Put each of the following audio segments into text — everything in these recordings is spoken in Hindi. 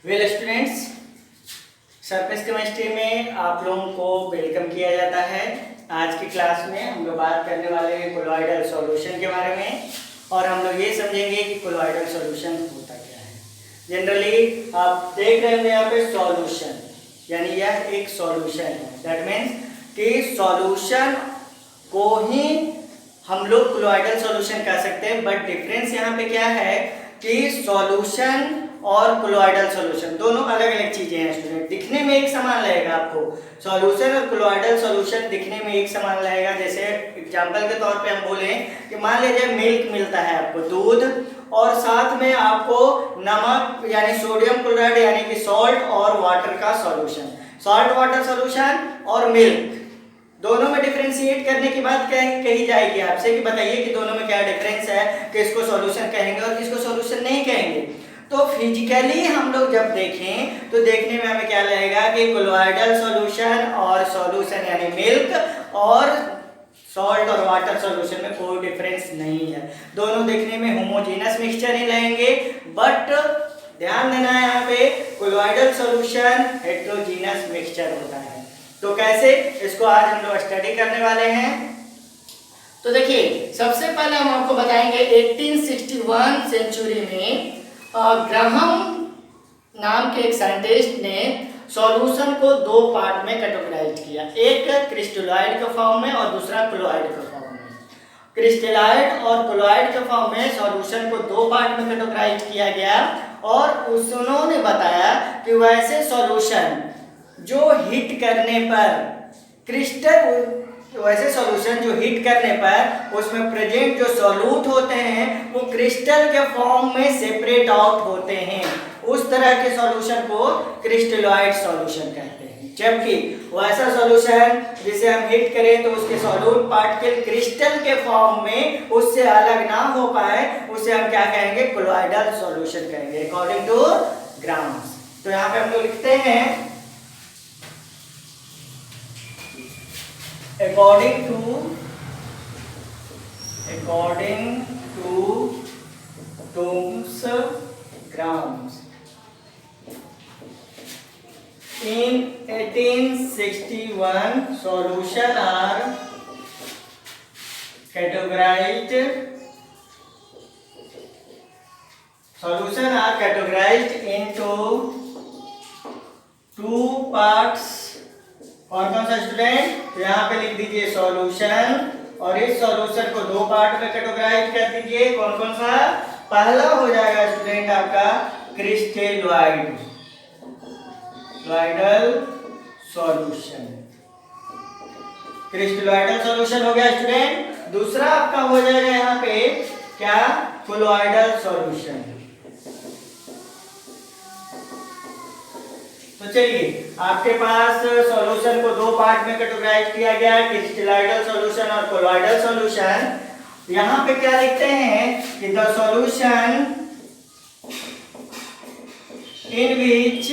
वेल स्टूडेंट्स, सरफेस केमिस्ट्री में आप लोगों को वेलकम किया जाता है। आज की क्लास में हम लोग बात करने वाले हैं कोलॉइडल सॉल्यूशन के बारे में और हम लोग ये समझेंगे कि कोलॉइडल सॉल्यूशन होता क्या है। जनरली आप देख रहे होंगे यहाँ पे सॉल्यूशन, यानी यह एक सॉल्यूशन है। दैट मीन्स कि सॉल्यूशन को ही हम लोग कोलॉइडल सॉल्यूशन कह सकते हैं, बट डिफरेंस यहाँ पे क्या है कि सॉल्यूशन और कोलॉइडल सॉल्यूशन दोनों अलग अलग चीजें हैं स्टूडेंट। दिखने में एक समान लगेगा आपको, सॉल्यूशन और कोलॉइडल सॉल्यूशन दिखने में एक समान लगेगा। जैसे एग्जांपल के तौर पे हम बोले कि मान लीजिए मिल्क मिलता है आपको, दूध, और साथ में आपको नमक यानी सोडियम क्लोराइड यानी कि सॉल्ट और वाटर का सॉल्यूशन, सॉल्ट वाटर सॉल्यूशन और मिल्क, दोनों में डिफरेंशिएट करने की बात कही जाएगी आपसे कि बताइए कि दोनों में क्या डिफरेंस है, किसको सॉल्यूशन कहेंगे और किसको सॉल्यूशन नहीं कहेंगे। तो फिजिकली हम लोग जब देखें तो देखने में हमें क्या लगेगा कि कोलॉइडल सॉल्यूशन और सॉल्यूशन यानी मिल्क और सॉल्ट और वाटर सॉल्यूशन में कोई डिफरेंस नहीं है, दोनों देखने में होमोजेनस मिक्सचर ही लगेंगे। बट ध्यान देना है यहाँ पे कोलॉइडल सॉल्यूशन हेटेरोजेनस मिक्सचर होता है। तो कैसे, इसको आज हम लोग स्टडी करने वाले हैं। तो देखिए, सबसे पहले हम आपको बताएंगे 1861 सेंचुरी में ग्राहम नाम के एक साइंटिस्ट ने सॉल्यूशन को दो पार्ट में कैटेगराइज किया, एक क्रिस्टलाइड के फॉर्म में और दूसरा क्लोराइड के फॉर्म में। क्रिस्टलाइड और क्लोराइड के फॉर्म में सॉल्यूशन को दो पार्ट में कैटेगराइज किया गया और उन्होंने बताया कि वैसे सॉल्यूशन जो हीट करने पर वैसे सॉल्यूशन जो हीट करने पर उसमें प्रेजेंट जो सॉल्यूट होते हैं वो क्रिस्टल के फॉर्म में सेपरेट आउट होते हैं, उस तरह के सॉल्यूशन को क्रिस्टलॉइड सॉल्यूशन कहते हैं। जबकि वैसा सॉल्यूशन जिसे हम हीट करें तो उसके सॉल्यूट पार्टिकल क्रिस्टल के फॉर्म में उससे अलग ना हो पाए, उसे हम क्या कहेंगे, कोलॉइडल सॉल्यूशन कहेंगे अकॉर्डिंग टू ग्राम्स। तो यहाँ पे हम लोग लिखते हैं according to Thom's grams in 1861 solution are categorized into two parts। कौन कौन सा स्टूडेंट, तो यहाँ पे लिख दीजिए सॉल्यूशन, और इस सॉल्यूशन को दो पार्ट में कैटेगराइज कर दीजिए। कौन कौन सा, पहला हो जाएगा स्टूडेंट आपका क्रिस्टलॉइड सॉल्यूशन, क्रिस्टलॉइडल सॉल्यूशन हो गया स्टूडेंट। दूसरा आपका हो जाएगा यहाँ पे क्या, कोलॉइडल सॉल्यूशन। तो चलिए, आपके पास सॉल्यूशन को दो पार्ट में कैटेगराइज किया गया, क्रिस्टलॉइडल सॉल्यूशन और कोलॉइडल सॉल्यूशन। यहाँ पे क्या लिखते हैं कि the solution in which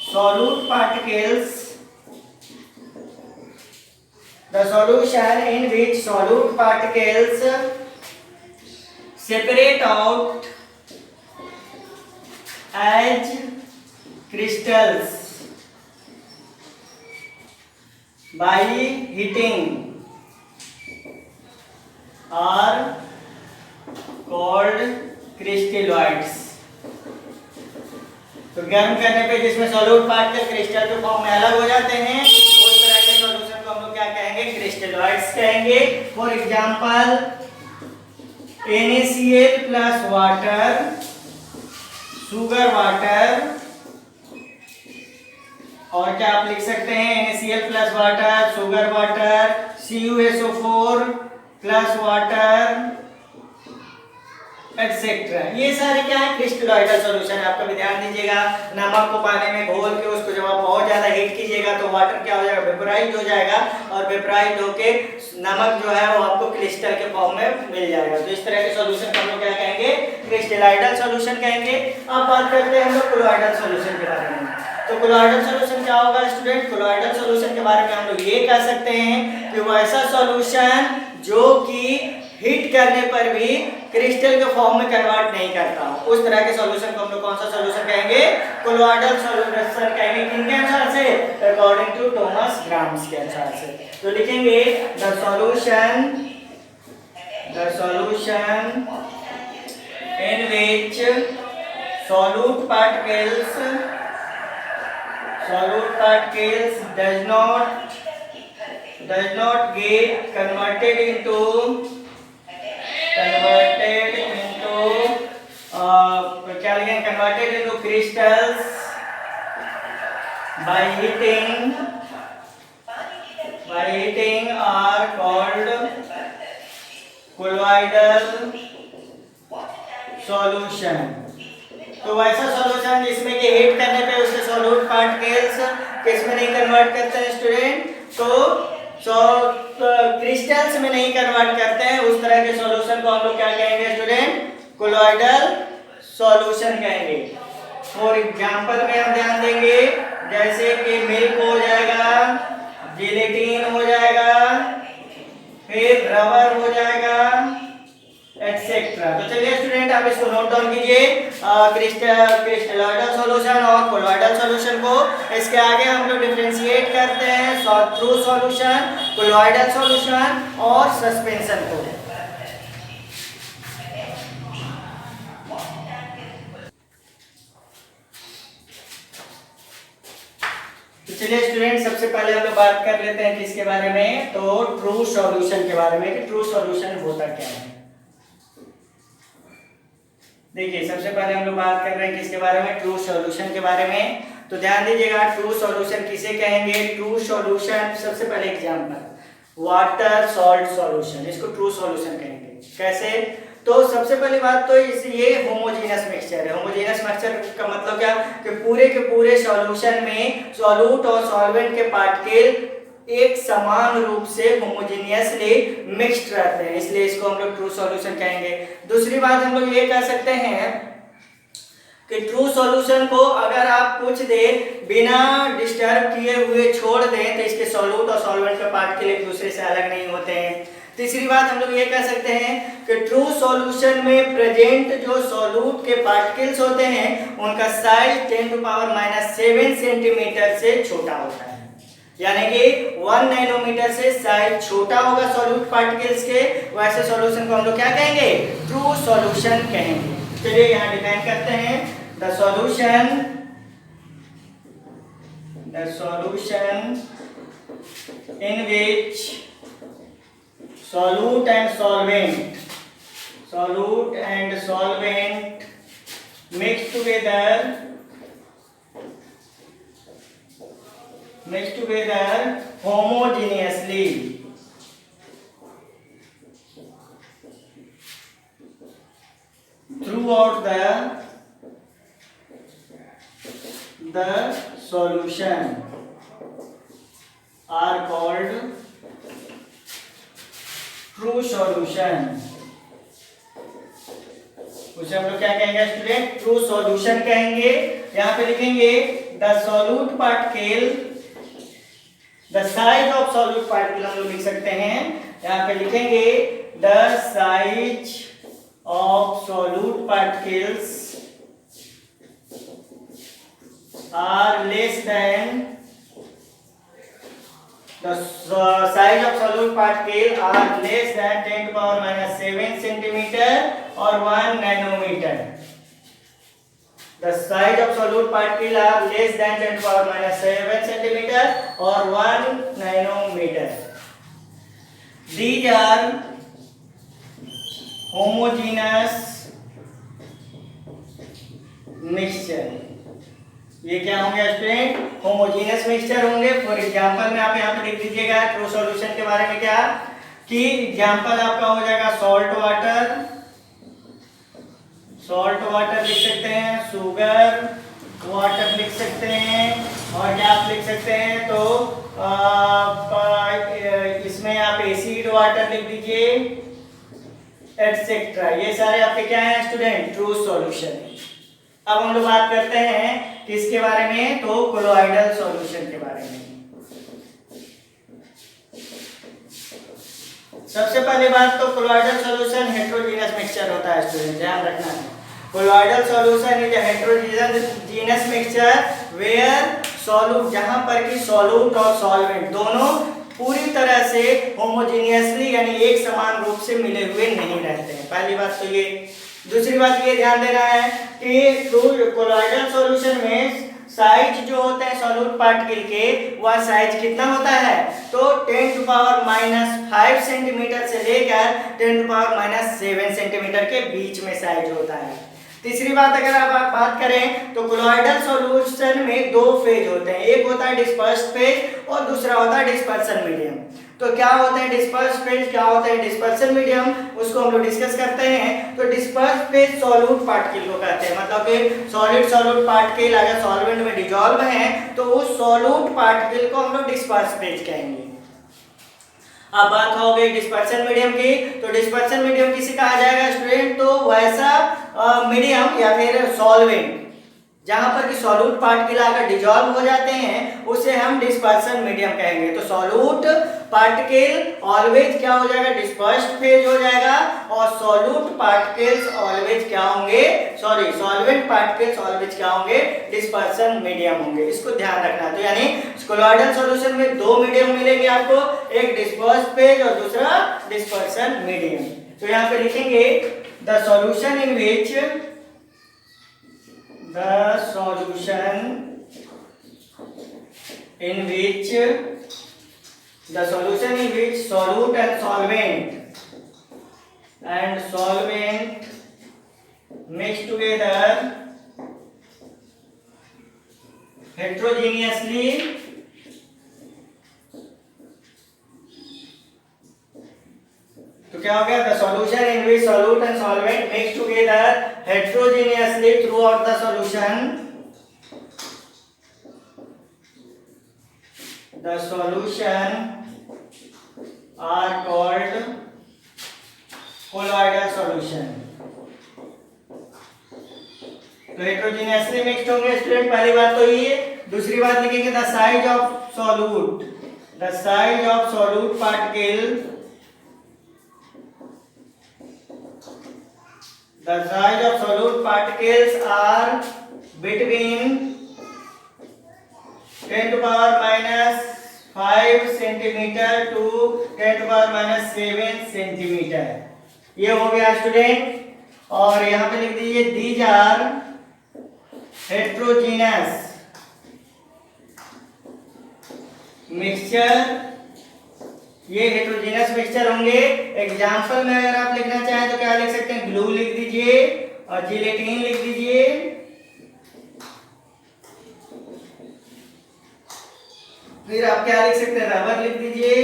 solute particles separate out as crystals by heating are called crystalloids। तो गर्म करने पे जिसमें सॉल्यूट पार्टिकल क्रिस्टल के फॉर्म में अलग हो जाते हैं, उस तरह के सॉल्यूशन को हम लोग क्या कहेंगे, क्रिस्टलॉइड्स कहेंगे। For example NaCl plus water, sugar water, और क्या आप लिख सकते हैं NaCl plus water, sugar water, CuSO4 plus water etcetera, ये सारे क्या है, क्रिस्टलॉइडल सॉल्यूशन है। आपका भी ध्यान दीजिएगा, नमक को पानी में घोल के उसको जब आप बहुत ज्यादा हीट कीजिएगा तो वाटर क्या हो जाएगा, वेपोराइज हो जाएगा, और वेपोराइज होके नमक जो है वो आपको क्रिस्टल के फॉर्म में मिल जाएगा। तो इस तरह के सॉल्यूशन को हम लोग क्या कहेंगे, क्रिस्टलॉइडल सॉल्यूशन कहेंगे। अब बात करते हैं हम लोग कोलॉइडल सॉल्यूशन के बारे में। तो कोलॉइडल सॉल्यूशन क्या होगा स्टूडेंट, कोलॉइडल सॉल्यूशन के बारे में हम लोग ये कह सकते हैं कि वो ऐसा सॉल्यूशन जो कि हीट करने पर भी क्रिस्टल के फॉर्म में कन्वर्ट नहीं करता हो, उस तरह के सॉल्यूशन को हम लोग कौन सा सॉल्यूशन कहेंगे? कोलॉइडल सॉल्यूशन कहेंगे। किनके अनुसार से? अकॉर्डिंग टू थॉमस ग्राम्स के अनुसार से। तो लिखेंगे the solution in which solute particles does not get converted into क्या लिखेंगे? converted into crystals by heating are called colloidal solution. तो वैसा सॉल्यूशन जिसमें कि हीट करने पे उसके सॉल्यूट पार्टिकल्स किसमें नहीं कन्वर्ट करते हैं स्टूडेंट? तो क्रिस्टल्स में नहीं कन्वर्ट करते हैं, उस तरह के सॉल्यूशन को हम लोग क्या कहेंगे स्टूडेंट? कोलॉइडल सॉल्यूशन कहेंगे। फॉर एग्जांपल में हम ध्यान देंगे, जैसे कि मिल्क हो जाएगा, जिलेटिन हो जाएगा, फिर रबर हो जाएगा, एक्सेट्रा। तो चलिए स्टूडेंट आप इसको नोट डाउन कीजिए, क्रिस्टलॉइडल सॉल्यूशन और कोलॉइडल सॉल्यूशन को। इसके आगे हम लोग डिफरेंशिएट करते हैं ट्रू सॉल्यूशन, कोलॉइडल सॉल्यूशन और सस्पेंशन को। चलिए स्टूडेंट सबसे पहले हम लोग बात कर लेते हैं किसके बारे में? तो ट्रू सॉल्यूशन के बारे में, कि ट्रू सॉल्यूशन होता क्या है। देखिए सबसे पहले हम लोग बात कर रहे हैं किसके बारे में? ट्रू सॉल्यूशन के बारे में। तो ध्यान दीजिएगा, ट्रू सॉल्यूशन किसे कहेंगे? ट्रू सॉल्यूशन, सबसे पहले एग्जांपल वाटर सॉल्ट सॉल्यूशन, इसको ट्रू सॉल्यूशन कहेंगे। कैसे? तो सबसे पहली बात तो ये होमोजेनस मिक्सचर है। होमोजेनस मिक्सचर का मतलब क्या? कि पूरे के पूरे सॉल्यूशन में सॉल्यूट और सॉल्वेंट के पार्टिकल एक समान रूप से होमोजेनियसली मिक्स्ड रहते हैं, इसलिए इसको हम लोग ट्रू सॉल्यूशन कहेंगे। दूसरी बात हम लोग ये कह सकते हैं कि ट्रू सॉल्यूशन को अगर आप कुछ देर बिना डिस्टर्ब किए हुए छोड़ दें तो इसके सॉल्यूट और सॉल्वेंट के पार्टिकल एक दूसरे से अलग नहीं होते हैं। तीसरी बात हम लोग ये कह सकते हैं कि ट्रू सॉल्यूशन में प्रेजेंट जो सॉल्यूट के पार्टिकल्स होते हैं उनका साइज 10⁻⁷ सेंटीमीटर से छोटा होता है, यानी कि 1 नैनोमीटर से साइज छोटा होगा सॉल्यूट पार्टिकल्स के। वैसे सॉल्यूशन को हम लोग क्या कहेंगे? ट्रू सॉल्यूशन कहेंगे। चलिए यहाँ डिफाइन करते हैं the solution in which solute and solvent mix together homogeneously throughout the solution are called true solution। उसे हम लोग क्या कहेंगे स्टूडेंट? ट्रू सॉल्यूशन कहेंगे। यहाँ पे लिखेंगे the solute particle, the size of solute particle हम लोग लिख सकते हैं। यहाँ पे लिखेंगे the size of solute particles are less than the size of solute particle are less than 10⁻⁷ centimeter or 1 nanometer। The size of solute particle are less than 10⁻⁷ centimeter or 1 nanometer। These are homogeneous mixture। ये क्या होंगे स्टूडेंट? होमोजेनियस मिक्सचर होंगे। फॉर एग्जांपल में आप यहाँ पे लिख दीजिएगा ट्रू सॉल्यूशन के बारे में क्या, कि एग्जांपल आपका हो जाएगा सॉल्ट वाटर लिख सकते हैं, शुगर वाटर लिख सकते हैं, और क्या आप लिख सकते हैं तो इसमें आप एसिड वाटर लिख दीजिए, एटसेट्रा। ये सारे आपके क्या हैं स्टूडेंट? True solution. अब हम लोग बात करते हैं किसके बारे में? तो कोलॉइडल सॉल्यूशन के बारे में। सबसे पहली बात तो कोलॉइडल सॉल्यूशन हेटेरोजीनस मिक्सचर होता है स्टूडेंट, ध्यान रखना है। Colloidal solution is a heterogeneous mixture where solute, जहां पर कि सॉल्यूट और सॉल्वेंट दोनों पूरी तरह से होमोजीनियसली यानी एक समान रूप से मिले हुए नहीं रहते हैं। पहली बात तो ये। दूसरी बात ये ध्यान देना है कि कोलॉइडल सॉल्यूशन में साइज जो होते हैं सॉल्यूट पार्टिकल के, वह साइज कितना होता है तो 10⁻⁵ सेंटीमीटर से लेकर 10⁻⁷ सेंटीमीटर के बीच में साइज होता है। तीसरी बात अगर आप बात करें तो कोलॉइडल सॉल्यूशन में दो फेज होते हैं, एक होता है डिस्पर्स्ड फेज और दूसरा होता है डिस्पर्सन मीडियम। तो क्या होता है डिस्पर्स फेज, क्या होता है डिस्पर्सन मीडियम, उसको हम लोग डिस्कस करते हैं। तो डिस्पर्स फेज सॉल्यूट पार्टिकल को कहते हैं, मतलब कि सॉल्यूट पार्टिकल अगर सॉल्वेंट में डिसॉल्व है तो उस सॉल्यूट पार्टिकल को हम लोग डिस्पर्स फेज कहेंगे। अब बात हो गई डिस्पर्सन मीडियम की, तो डिस्पर्सन मीडियम किसे कहा जाएगा स्टूडेंट, तो वैसा मीडियम या फिर सॉल्वेंट जहां पर कि सॉल्यूट पार्टिकल अगर डिसॉल्व हो जाते हैं उसे हम डिस्पर्सन मीडियम कहेंगे। तो सॉल्यूट पार्टिकल ऑलवेज क्या हो जाएगा, डिस्पर्स्ड फेज हो जाएगा, और सॉल्यूट पार्टिकल्स ऑलवेज क्या होंगे, सॉल्वेंट पार्टिकल्स ऑलवेज क्या होंगे, डिस्पर्सन मीडियम होंगे। इसको ध्यान रखना। तो यानी कोलॉइडल सॉल्यूशन में दो मीडियम मिलेंगे आपको, एक डिस्पर्स्ड फेज और दूसरा डिस्पर्सन मीडियम। तो यहाँ पे लिखेंगे the solution in which solute and solvent mixed together heterogeneously तो क्या हो गया, the solution in which solute and solvent mixed together heterogeneously throughout the solution, the solution are called colloidal solution। तो हेटेरोजीनियसली मिक्स्ड होंगे स्टूडेंट, पहली बात तो ये। दूसरी बात लिखेंगे the size of solute, the size of solute particle, the size of solute particles are between 10⁻⁵ centimetre to 10⁻⁷ centimetre. ये हो गया स्टूडेंट। और यहाँ पे लिख दीजिए these are heterogeneous मिक्सचर, ये हेटेरोजेनस मिक्सचर होंगे। एग्जांपल में अगर आप लिखना चाहें तो क्या लिख सकते हैं, ग्लू लिख दीजिए और जिलेटिन लिख दीजिए। फिर आप क्या लिख सकते हैं, रबर लिख दीजिए,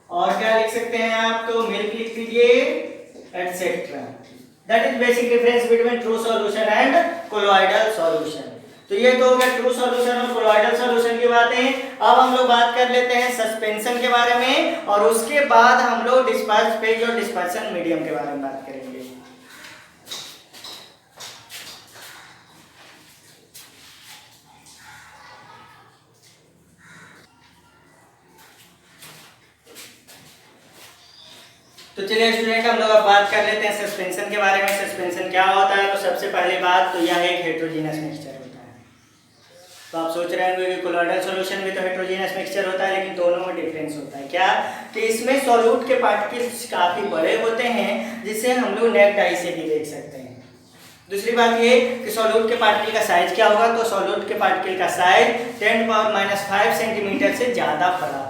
और क्या लिख सकते हैं आप, तो मिल्क लिख दीजिए, etcetera. That is basic difference between true solution and colloidal solution. तो ये तो हो गया ट्रू सॉल्यूशन और कोलॉइडल सॉल्यूशन की बातें। अब हम लोग बात कर लेते हैं सस्पेंशन के बारे में, और उसके बाद हम लोग डिस्पर्स फेज और डिस्पर्सन मीडियम के बारे में बात करेंगे। तो चलिए स्टूडेंट हम लोग अब बात कर लेते हैं सस्पेंशन के बारे में। सस्पेंशन क्या होता है, तो सबसे पहली बात तो यह एक हेटेरोजेनस मिक्सचर होता है। तो आप सोच रहे होंगे कि कोलॉइडल सॉल्यूशन भी तो हेटेरोजेनस मिक्सचर होता है, लेकिन दोनों में डिफरेंस होता है। क्या कि इसमें सॉल्यूट के पार्टिकल्स काफी बड़े होते हैं, जिसे हम लोग नेक्ड आई से भी देख सकते हैं। दूसरी बात ये कि सॉल्यूट के पार्टिकल का साइज क्या होगा, तो सॉल्यूट के पार्टिकल का साइज 10⁻⁵ सेंटीमीटर से ज्यादा बड़ा होगा।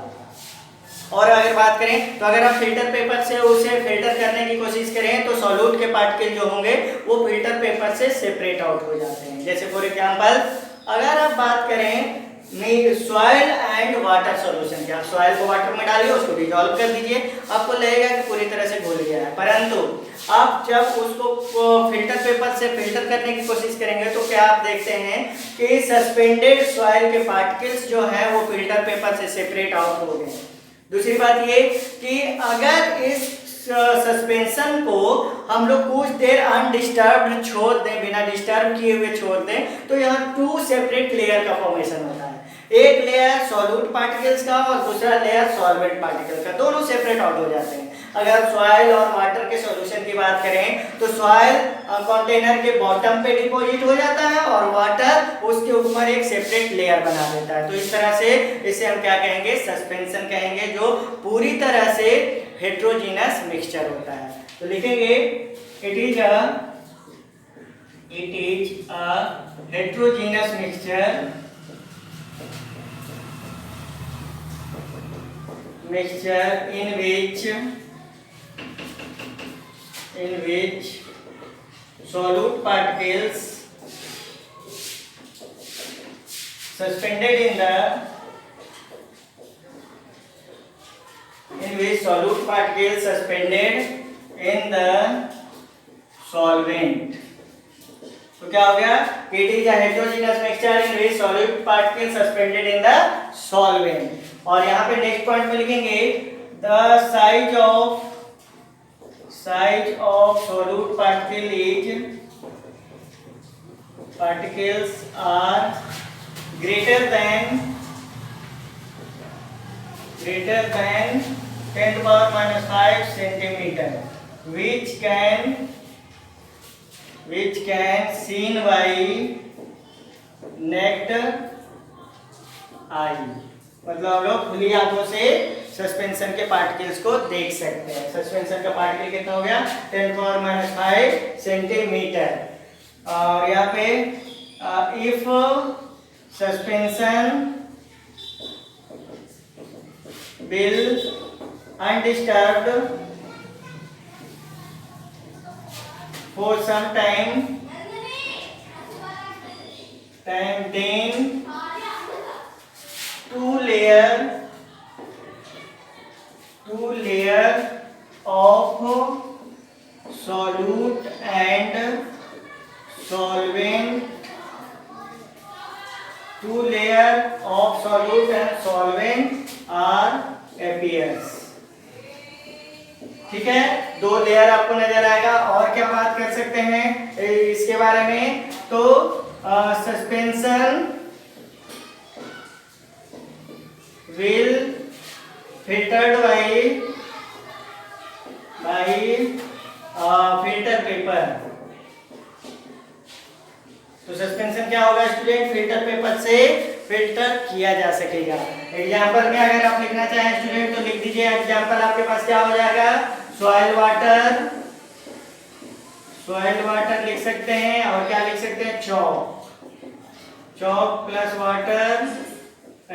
और अगर बात करें तो अगर आप फिल्टर पेपर से उसे फिल्टर करने की कोशिश करें तो सॉल्यूट के पार्टिकल जो होंगे वो फिल्टर पेपर से सेपरेट आउट हो जाते हैं। जैसे फॉर एग्जांपल अगर आप बात करें सॉइल एंड वाटर सॉल्यूशन की, आप सॉइल को वाटर में डालिए, उसको डिसॉल्व कर दीजिए, आपको लगेगा कि पूरी तरह से घुल गया है। परंतु आप जब उसको फिल्टर पेपर से फिल्टर करने की कोशिश करेंगे तो क्या आप देखते हैं कि सस्पेंडेड सॉइल के पार्टिकल्स जो हैं वो फिल्टर पेपर से सेपरेट आउट हो गए। दूसरी बात ये कि अगर इस सस्पेंशन को हम लोग कुछ देर अनडिस्टर्ब्ड छोड़ दें, बिना डिस्टर्ब किए हुए छोड़ दें, तो यहाँ 2 सेपरेट लेयर का फॉर्मेशन होता है। एक लेयर सॉल्यूट पार्टिकल्स का और दूसरा लेयर सॉल्वेंट पार्टिकल का, दोनों सेपरेट आउट हो जाते हैं। अगर सॉइल और वाटर के सॉल्यूशन की बात करें तो सॉइल कंटेनर के बॉटम पे डिपॉजिट हो जाता है और वाटर उसके ऊपर एक सेपरेट लेयर बना देता है। तो इस तरह से इसे हम क्या कहेंगे, सस्पेंशन कहेंगे, जो पूरी तरह से हेट्रोजीनस मिक्सचर होता है। तो लिखेंगे it is a heterogeneous mixture in which solute particles suspended in the solvent। तो क्या हो गया, it is a heterogeneous mixture in which solute particles suspended in the solvent। और यहाँ पे नेक्स्ट पॉइंट में लिखेंगे the size of solute particles are greater than 10 to the power minus 5 centimeter, which can seen by naked eye। मतलब हम लोग खुली आंखों से सस्पेंशन के पार्टिकल्स को देख सकते हैं। सस्पेंशन का पार्टिकल कितना हो गया, 10 to the power minus 5 centimetre. और यहाँ पे if suspension will undisturbed for some time, then two layer of solute and solvent are appears। ठीक है, दो लेयर आपको नजर आएगा। और क्या बात कर सकते हैं इसके बारे में, तो suspension will filtered by filter paper। तो सस्पेंशन क्या होगा स्टूडेंट, फिल्टर पेपर से फिल्टर किया जा सकेगा। एग्जाम्पल में अगर आप लिखना चाहें स्टूडेंट तो लिख दीजिए। एग्जाम्पल आपके पास क्या हो जाएगा, सॉइल वाटर लिख सकते हैं, और क्या लिख सकते हैं, चॉक प्लस वाटर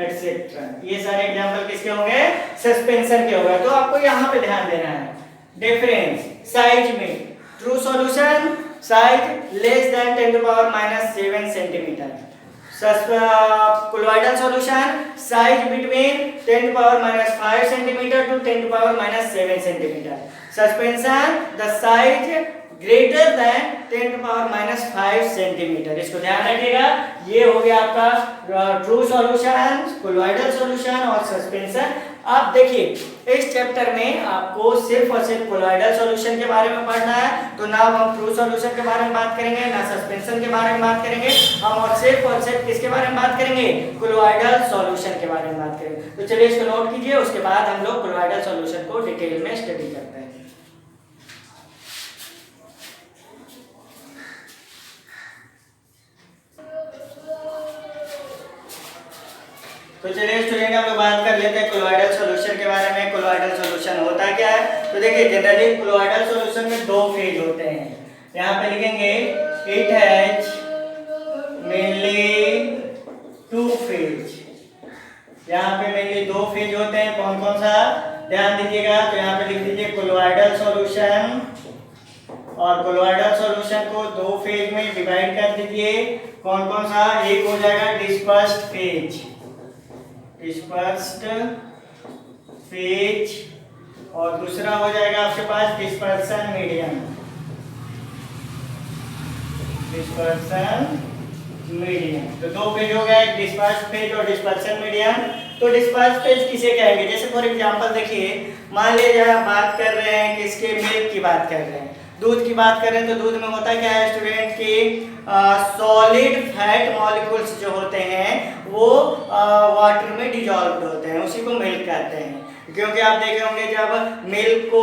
एटसेट्रा। ये सारे एग्जांपल किसके होंगे, सस्पेंशन के होंगे। तो आपको यहाँ पे ध्यान देना है डिफरेंस साइज में। True solution size less than 10 to the power minus 7 centimetre. colloidal solution size between 10 to the power minus 5 centimeter to 10 to the power minus 7 centimeter। suspension the size greater than 10 to the power minus 5 centimetre. इसको ध्यान रखिएगा। ये हो गया आपका ट्रू सॉल्यूशन, कोलॉइडल सॉल्यूशन और सस्पेंशन। आप देखिए इस चैप्टर में आपको सिर्फ और सिर्फ कोलॉइडल सॉल्यूशन के बारे में पढ़ना है। तो ना हम ट्रू सॉल्यूशन के बारे में बात करेंगे, ना सस्पेंशन के बारे में बात करेंगे। हम और सिर्फ किसके बारे में बात करेंगे, कोलॉइडल सॉल्यूशन के बारे में बात करेंगे। तो चलिए इसको नोट कीजिए, उसके बाद हम लोग कोलॉइडल सॉल्यूशन को डिटेल में स्टडी करते हैं। तो चलिए स्टूडेंट हम लोग बात कर लेते हैं कोलॉइडल सॉल्यूशन के बारे में। कोलॉइडल सॉल्यूशन होता क्या है, तो देखिए जनरली कोलॉइडल सॉल्यूशन में दो फेज होते हैं। यहाँ पे लिखेंगे it has mainly two phase. यहाँ पे मेनली दो फेज होते हैं। कौन कौन सा, ध्यान दीजिएगा। तो यहाँ पे लिख दीजिए कोलॉइडल सॉल्यूशन, और कोलॉइडल सॉल्यूशन को दो फेज में डिवाइड कर दीजिए। कौन कौन सा, एक हो जाएगा डिस्पर्स्ड फेज, और दूसरा हो जाएगा आपके पास डिस्पर्सन मीडियम। तो दो फेज हो गया, एक डिस्पर्स्ड फेज और डिस्पर्सन मीडियम। तो डिस्पर्स्ड फेज किसे कहेंगे, जैसे फॉर एग्जांपल देखिए, मान लीजिए आप बात कर रहे हैं कि इसके मिल्क की बात कर रहे हैं। दूध की बात करें तो दूध में होता क्या है स्टूडेंट कि सॉलिड फैट मॉलिक्यूल्स जो होते हैं वो वाटर में डिजॉल्व्ड होते हैं, उसी को मिल्क कहते हैं। क्योंकि आप देखे होंगे जब मिल्क को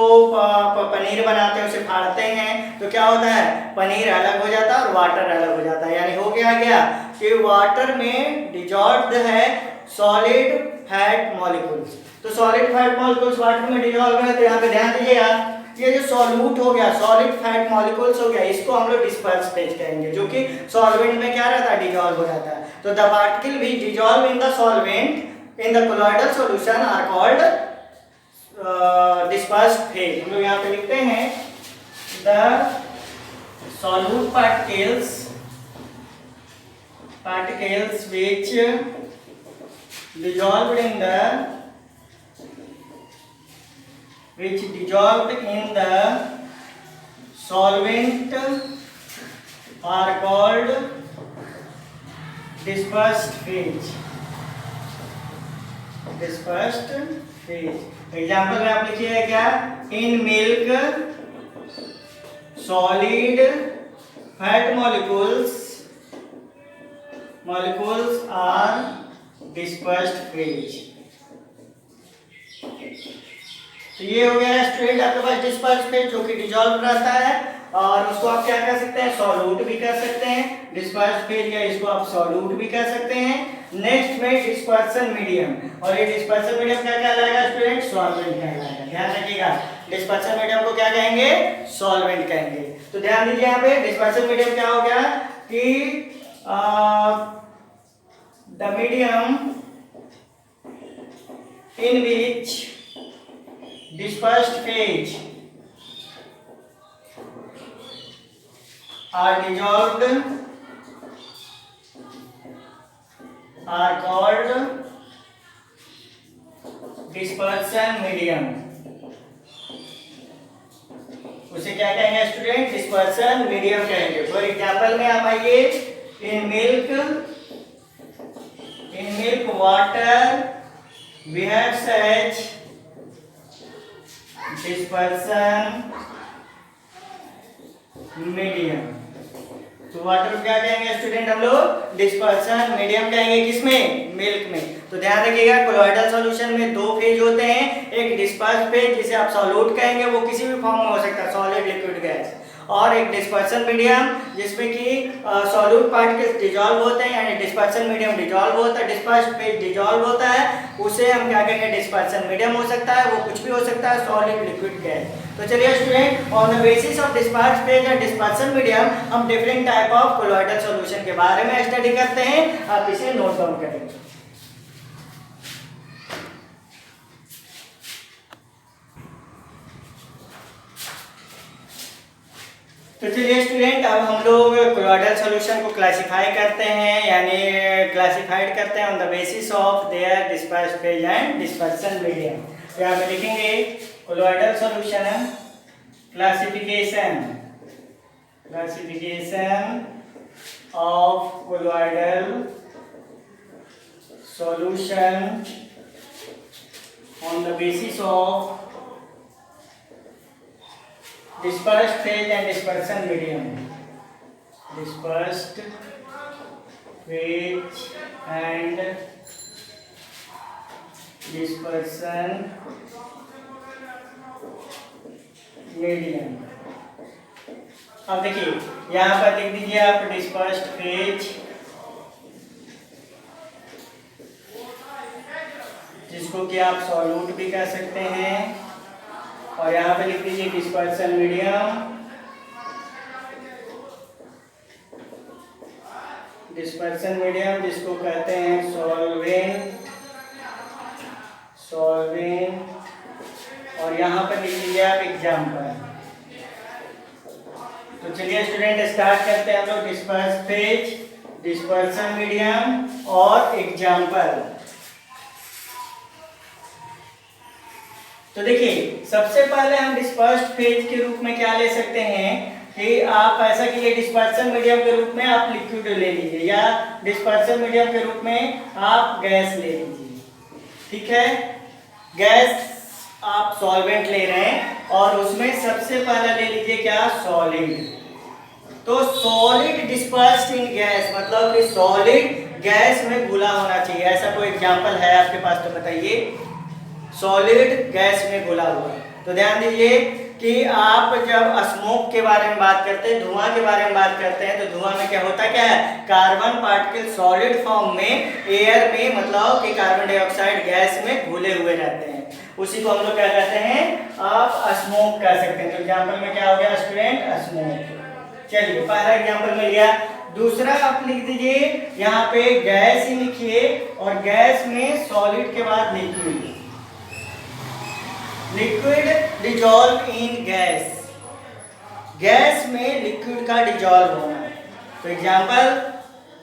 पनीर बनाते हैं, उसे फाड़ते हैं तो क्या होता है, पनीर अलग हो जाता है और वाटर अलग हो जाता है। यानी हो गया क्या कि वाटर में डिजॉल्व्ड है सॉलिड फैट मॉलिक्यूल्स। तो सॉलिड फैट मॉलिक्यूल्स वाटर में डिजॉल्व है, तो यहाँ पे ध्यान दीजिएगा, ये जो सॉल्यूट हो गया, सॉलिड फैट मॉलिक्यूल्स हो गया, इसको हम लोग डिस्पर्स फेज कहेंगे, जो कि सॉल्वेंट में क्या रहता है, डिजॉल्व हो जाता है। तो द पार्टिकल भी dissolve in the solvent in the colloidal solution are called dispersed phase. हम लोग यहाँ पे लिखते हैं the solute particles which dissolved in the solvent are called dispersed phase। Example में आप लिखिए क्या, in milk solid fat molecules are dispersed phase. तो ये हो गया स्टूडेंट आपके पास डिस्पर्स्ड फेज, जो कि डिसॉल्व रहता है, और उसको आप क्या कर सकते हैं, सॉल्यूट भी कर सकते हैं डिस्पर्स्ड फेज, या इसको आप सॉल्यूट भी कर सकते हैं। नेक्स्ट में डिस्पर्सन मीडियम, और ये डिस्पर्सन मीडियम क्या कहलाएगा स्टूडेंट, सॉल्वेंट कहलाएगा। ध्यान रखिएगा, डिस्पर्सन मीडियम को क्या कहेंगे, सॉल्वेंट कहेंगे। तो ध्यान दीजिए यहाँ पे डिस्पर्सन मीडियम क्या हो गया कि the medium in which dispersed phase are dissolved are called dispersion medium। उसे क्या कहेंगे स्टूडेंट, डिस्पर्सन मीडियम कहेंगे। फॉर एग्जाम्पल में आप आइए, in milk water we have such dispersion medium। तो वाटर क्या कहेंगे स्टूडेंट, हम लोग डिस्पर्सन मीडियम कहेंगे, किसमें, मिल्क में। तो ध्यान रखिएगा, कोलॉइडल सॉल्यूशन में दो फेज होते हैं, एक डिस्पर्स फेज जिसे आप सॉल्यूट कहेंगे, वो किसी भी फॉर्म में हो सकता है, सॉलिड लिक्विड गैस, और एक डिस्पर्सन मीडियम जिसमें कि सॉल्यूट पार्टिकल्स डिसॉल्व होते हैं, यानी डिस्पर्सन मीडियम डिसॉल्व होता है, डिस्पर्स्ड फेज डिसॉल्व होता है, उसे हम क्या कहेंगे, डिस्पर्सन मीडियम हो सकता है, वो कुछ भी हो सकता है, सॉलिड लिक्विड गैस। तो चलिए student, on the basis of dispersed phase and dispersion medium हम different type of colloidal solution के बारे में स्टडी करते हैं, आप इसे नोट डाउन करेंगे। तो चलिए स्टूडेंट, अब हम लोग कोलॉइडल सॉल्यूशन को क्लासिफाई करते हैं, यानी क्लासिफाइड करते हैं on the basis of their dispersed phase and dispersion medium. तो यहाँ पे लिखेंगे colloidal solution classification of colloidal solution on the basis of dispersed phase and dispersion medium। dispersed phase and dispersion medium। अब देखिए यहाँ पर लिख दीजिए आप dispersed phase, जिसको कि आप सॉल्यूट भी कह सकते हैं, और यहाँ पे लिख दीजिए डिस्पर्सन मीडियम, जिसको कहते हैं सॉल्वेंट, और यहाँ पर लिख दीजिए आप एग्जाम्पल। तो चलिए स्टूडेंट स्टार्ट करते हैं हम लोग, डिस्पर्स फेज, डिस्पर्सन मीडियम और एग्जाम्पल। तो देखिए सबसे पहले हम डिस्पर्स्ड फेज के रूप में क्या ले सकते हैं कि आप ऐसा कीजिए, डिस्पर्सन मीडियम के रूप में आप लिक्विड ले लीजिए, या डिस्पर्सन मीडियम के रूप में आप गैस ले लीजिए। ठीक है, गैस आप सॉल्वेंट ले रहे हैं और उसमें सबसे पहला ले लीजिए क्या, सॉलिड। तो सॉलिड डिस्पर्स्ड इन गैस मतलब कि सॉलिड गैस में घुला होना चाहिए। ऐसा कोई एग्जांपल है आपके पास तो बताइए, सॉलिड गैस में घुला हुआ। तो ध्यान दीजिए कि आप जब स्मोक के बारे में बात करते हैं, धुआं के बारे में बात करते हैं, तो धुआं में क्या होता है, क्या है, कार्बन पार्टिकल सॉलिड फॉर्म में एयर में मतलब कि कार्बन डाइऑक्साइड गैस में घुले हुए रहते हैं। उसी को हम लोग क्या कहते हैं, आप स्मोक कह सकते हैं। तो एग्जाम्पल में क्या हो गया स्टूडेंट, स्मोक। चलिए पहला एग्जाम्पल मिल गया। दूसरा आप लिख दीजिए यहाँ पे गैस ही लिखिए और गैस में सॉलिड के बाद liquid. Liquid dissolve in gas, gas में लिक्विड का डिजॉल्व होना। तो एग्जांपल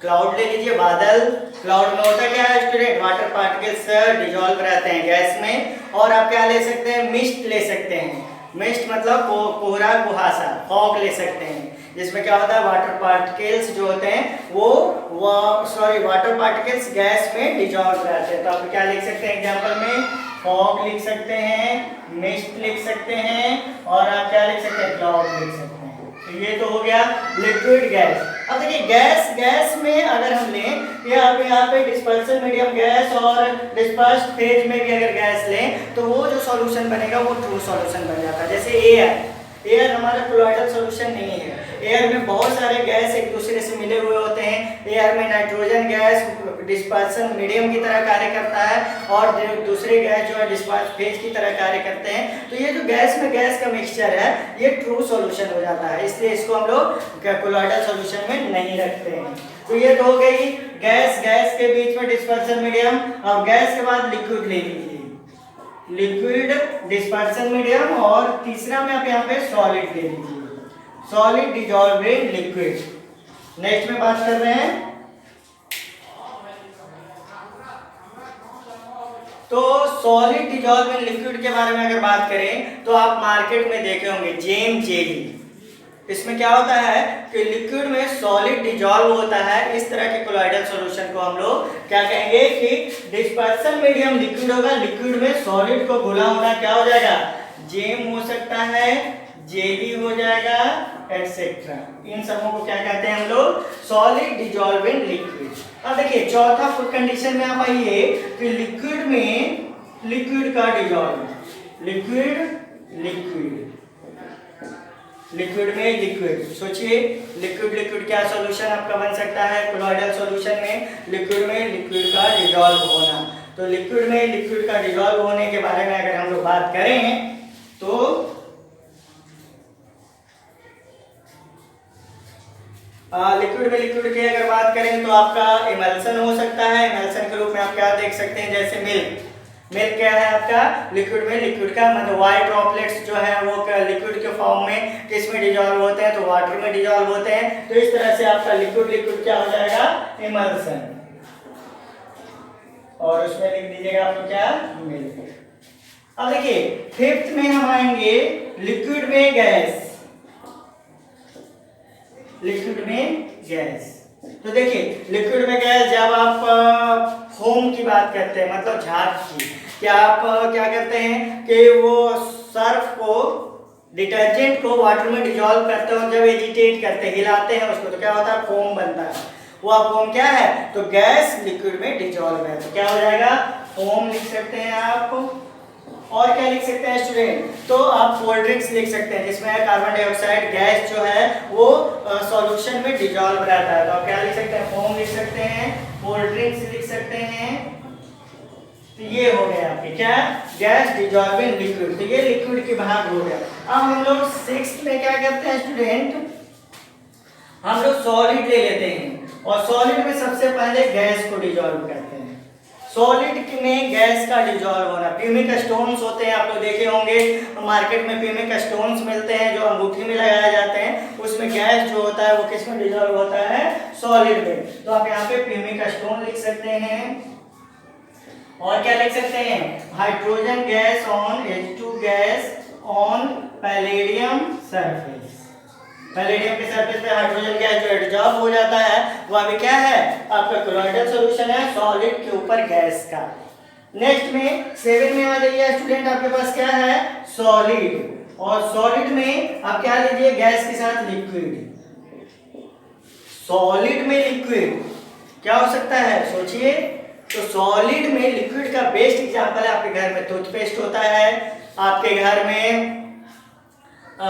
क्लाउड ले लीजिए, बादल। क्लाउड में होता क्या है स्टूडेंट, वाटर पार्टिकल्स डिजॉल्व रहते हैं गैस में। और आप क्या ले सकते हैं, मिस्ट ले सकते हैं। मिस्ट मतलब कोहरा कुहासा, फॉग ले सकते हैं, जिसमें क्या होता है वाटर पार्टिकल्स जो होते हैं वो वाटर पार्टिकल्स गैस में डिजॉल्व रहते हैं। तो आप क्या लिख सकते हैं एग्जांपल में, फॉग लिख सकते हैं, मिस्ट लिख सकते हैं और आप क्या लिख सकते हैं, क्लाउड लिख सकते हैं। तो ये तो हो गया लिक्विड गैस। अब देखिए गैस में अगर हम लें या आप यहाँ पे डिस्पर्सन मीडियम गैस और डिस्पर्स्ड फेज में भी अगर गैस लें तो वो जो सॉल्यूशन बनेगा वो ट्रू सॉल्यूशन बन जाता है। जैसे एयर हमारा कोलॉइडल सॉल्यूशन नहीं है। एयर में बहुत सारे गैस एक दूसरे से मिले हुए होते हैं। एयर में नाइट्रोजन गैस डिस्पर्सन मीडियम की तरह कार्य करता है और दूसरे गैस जो है डिस्पर्स फेज की तरह कार्य करते हैं। तो ये जो गैस में गैस का मिक्सचर है ये ट्रू सॉल्यूशन हो जाता है, इसलिए इसको हम लोग कोलॉइडल सॉल्यूशन में नहीं रखते हैं। तो ये तो हो गई गैस के बीच में डिस्पर्सन मीडियम। और गैस के बाद लिक्विड ले लीजिए, लिक्विड डिस्पर्सन मीडियम। और तीसरा में आप यहाँ पे सॉलिड ले लीजिए, solid dissolve in liquid. Next में बात कर रहे हैं, तो सॉलिड डिजॉल्व इन लिक्विड के बारे में अगर बात करें तो आप मार्केट में देखे होंगे जेम जेली। इसमें क्या होता है कि लिक्विड में सॉलिड डिजॉल्व होता है। इस तरह के कोलॉइडल सॉल्यूशन को हम लोग क्या कहेंगे कि डिस्पर्सन मीडियम लिक्विड होगा, लिक्विड में सॉलिड को घुला होना क्या हो जाएगा, जेम हो सकता है, जेली हो जाएगा, एटसेट्रा। इन सबों को क्या कहते हैं हम लोग, सॉलिड डिजॉल्व इन लिक्विड। अब देखिए चौथा कंडीशन में आप आइए कि लिक्विड में लिक्विड का डिजॉल्व, लिक्विड में लिक्विड। सोचिए लिक्विड क्या सॉल्यूशन आपका बन सकता है कोलॉइडल सॉल्यूशन में, लिक्विड में लिक्विड का डिजॉल्व होना। तो लिक्विड में लिक्विड का डिजॉल्व होने के बारे में अगर हम लोग बात करें तो लिक्विड में लिक्विड की अगर बात करें तो आपका इमल्सन हो सकता है। इमल्सन के रूप में आप क्या देख सकते हैं, जैसे मिल्क क्या है आपका लिक्विड में लिक्विड का मतलब वाइट ड्रॉपलेट्स जो है वो लिक्विड के फॉर्म में किस में डिजॉल्व होते हैं, तो वाटर में डिजॉल्व होते हैं। तो इस तरह से आपका लिक्विड क्या हो जाएगा, इमल्सन। और उसमें लिख दीजिएगा आपको क्या, मिल्क। अब देखिए फिफ्थ में हम आएंगे लिक्विड में गैस, लिक्विड में गैस। तो देखिए लिक्विड में गैस जब आप फोम की बात करते हैं मतलब झाग की, क्या आप क्या करते हैं कि वो सर्फ को डिटर्जेंट को वाटर में डिजॉल्व करते हैं और जब एजिटेट करते हैं हिलाते हैं उसको तो क्या होता है, फोम बनता है। वो फोम क्या है, तो गैस लिक्विड में डिजॉल्व है तो क्या हो जाएगा, फोम लिख सकते हैं आप। और क्या लिख सकते हैं स्टूडेंट, तो आप कोल्ड ड्रिंक्स लिख सकते हैं जिसमें कार्बन डाइऑक्साइड गैस जो है वो सॉल्यूशन में डिजॉल्व रहता है। तो आप क्या लिख सकते हैं, फोम लिख सकते हैं, कोल्ड ड्रिंक्स लिख सकते हैं। तो ये हो गया आपके क्या, गैस डिजॉल्विंग लिक्विड। तो ये लिक्विड के भाग हो गया। अब हम लोग सिक्स्थ में क्या करते हैं स्टूडेंट, हम लोग सॉलिड ले लेते हैं और सॉलिड में सबसे पहले गैस को डिजॉल्व करते हैं। सॉलिड में गैस का डिजॉल्व होना, प्यूमिक स्टोन्स होते हैं, आप लोग देखे होंगे मार्केट में प्यूमिक स्टोन्स मिलते हैं जो अंगूठी में लगाए जाते हैं। उसमें गैस जो होता है वो किस में डिजॉल्व होता है, सॉलिड में। तो आप यहाँ पे प्यूमिक स्टोन लिख सकते हैं। और क्या लिख सकते हैं, hydrogen gas on H2 gas on palladium surface. Palladium के सरफेस पे हाइड्रोजन गैस जो एडजॉर्ब हो जाता है वो अभी क्या है आपका कोलॉइडल सॉल्यूशन है सॉलिड के ऊपर गैस का। नेक्स्ट में 7 में आ जाइए स्टूडेंट, आपके पास क्या है, सॉलिड। और सॉलिड में आप क्या लीजिए, गैस के साथ लिक्विड। सॉलिड में लिक्विड क्या हो सकता है, सोचिए। तो सॉलिड में लिक्विड का बेस्ट एग्जांपल है, आपके घर में टूथपेस्ट होता है, आपके घर में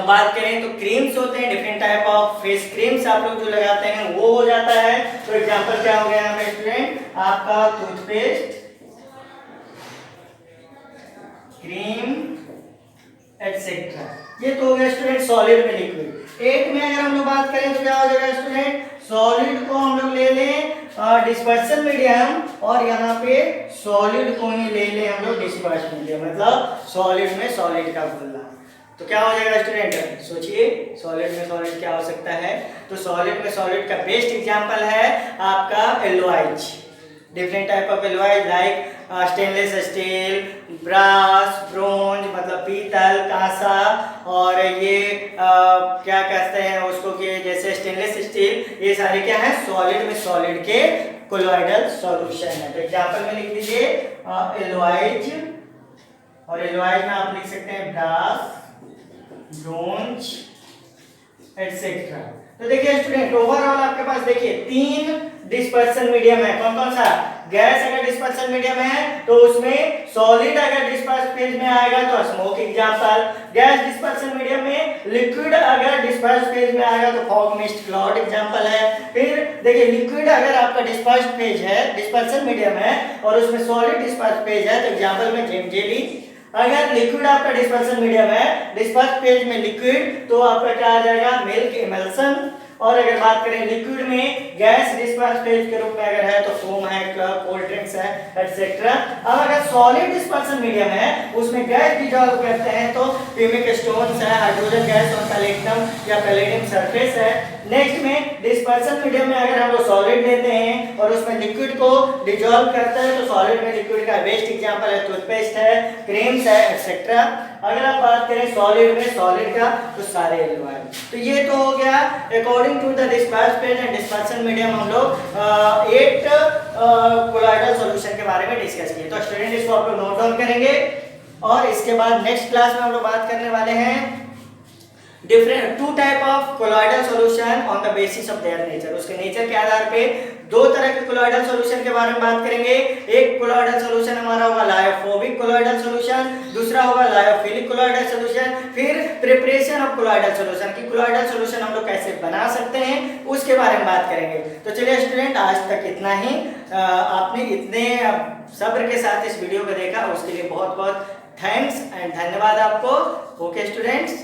बात करें तो क्रीम्स होते हैं, different type of face creams आप लोग जो लगाते हैं वो हो जाता है। तो एग्जांपल क्या हो गया हमारे स्टूडेंट, आपका टूथपेस्ट, क्रीम एटसेट्रा, ये तो हो गया स्टूडेंट सॉलिड में लिक्विड। 8 में अगर हम लोग बात करें तो क्या हो जाएगा स्टूडेंट, सॉलिड को हम लोग ले लें डिस्पर्सन मीडियम, और यहाँ पे सॉलिड को ही ले लें हम लोग डिस्पर्स मीडियम, मतलब सॉलिड में सॉलिड का घुलना। तो क्या हो जाएगा स्टूडेंट, सोचिए सॉलिड में सॉलिड क्या हो सकता है। तो सॉलिड में सॉलिड का बेस्ट एग्जांपल है आपका alloys, different type of alloys like stainless steel, brass, bronze मतलब पीतल, कांसा, और ये क्या कहते हैं उसको कि जैसे स्टेनलेस स्टील, ये सारे क्या है, सॉलिड में सॉलिड के कोलॉइडल सॉल्यूशन है। तो एग्जांपल में लिख दीजिए एलॉयज, और एलॉयज में आप लिख सकते हैं ब्रास, ब्रोंज एटसेट्रा। तो देखिए स्टूडेंट ओवरऑल आपके पास देखिए 3 डिस्पर्सन मीडियम है, कौन कौन सा, गैस अगर डिस्पर्सन मीडियम है तो उसमें सॉलिड अगर डिस्पर्स फेज में आएगा तो smoke example, gas dispersion medium में लिक्विड अगर डिस्पर्स फेज में आएगा तो फॉग मिस्ट क्लाउड एग्जांपल है। फिर देखिए लिक्विड अगर आपका डिस्पर्स फेज है, डिस्पर्सन मीडियम है और उसमें सॉलिड डिस्पर्स फेज है तो एग्जांपल में जेम जेली। अगर लिक्विड आपका डिस्पर्सन मीडियम है, डिस्पर्स फेज में लिक्विड, तो आपका क्या आ जाएगा, मिल्क इमल्सन। और अगर बात करें लिक्विड में गैस डिस्पर्स फेज के रूप में अगर है तो फोम है, कोल्ड ड्रिंक्स है एटसेट्रा। अब अगर सॉलिड डिस्पर्सन मीडियम है उसमें गैस डिसॉल्व करते हैं तो फ्यूमिक स्टोन्स है, हाइड्रोजन गैस और पैलेडियम या पैलेडियम सरफेस है। नेक्स्ट में डिस्पर्सन मीडियम में अगर हम लोग सॉलिड लेते हैं और उसमें लिक्विड को डिसॉल्व करते हैं तो सॉलिड में लिक्विड का बेस्ट एग्जांपल है टूथपेस्ट है, क्रीम्स है एटसेट्रा। अगर आप बात करें सॉलिड में सॉलिड का तो सारे एल्डिहाइड। तो ये तो हो गया according to the disperse phase and dispersion medium हम लोग 8 कोलॉइडल सॉल्यूशन के बारे में डिस्कस किए। तो स्टूडेंट इसको आप लोग नोट डाउन करेंगे और इसके बाद नेक्स्ट क्लास में हम लोग बात करने वाले हैं different 2 type of colloidal solution on the basis of their nature. उसके नेचर के आधार पे 2 तरह के कोलॉइडल सॉल्यूशन के बारे में बात करेंगे। एक कोलॉइडल सॉल्यूशन हमारा होगा लायोफोबिक कोलॉइडल सॉल्यूशन, दूसरा होगा लायोफिलिक कोलॉइडल सॉल्यूशन। फिर प्रिपरेशन ऑफ कोलॉइडल सॉल्यूशन की कोलॉइडल सॉल्यूशन हम लोग कैसे बना सकते हैं उसके बारे में बात करेंगे। तो चलिए स्टूडेंट आज तक इतना ही। आपने इतने सब्र के साथ इस वीडियो को देखा उसके लिए बहुत बहुत थैंक्स एंड धन्यवाद आपको। Okay students.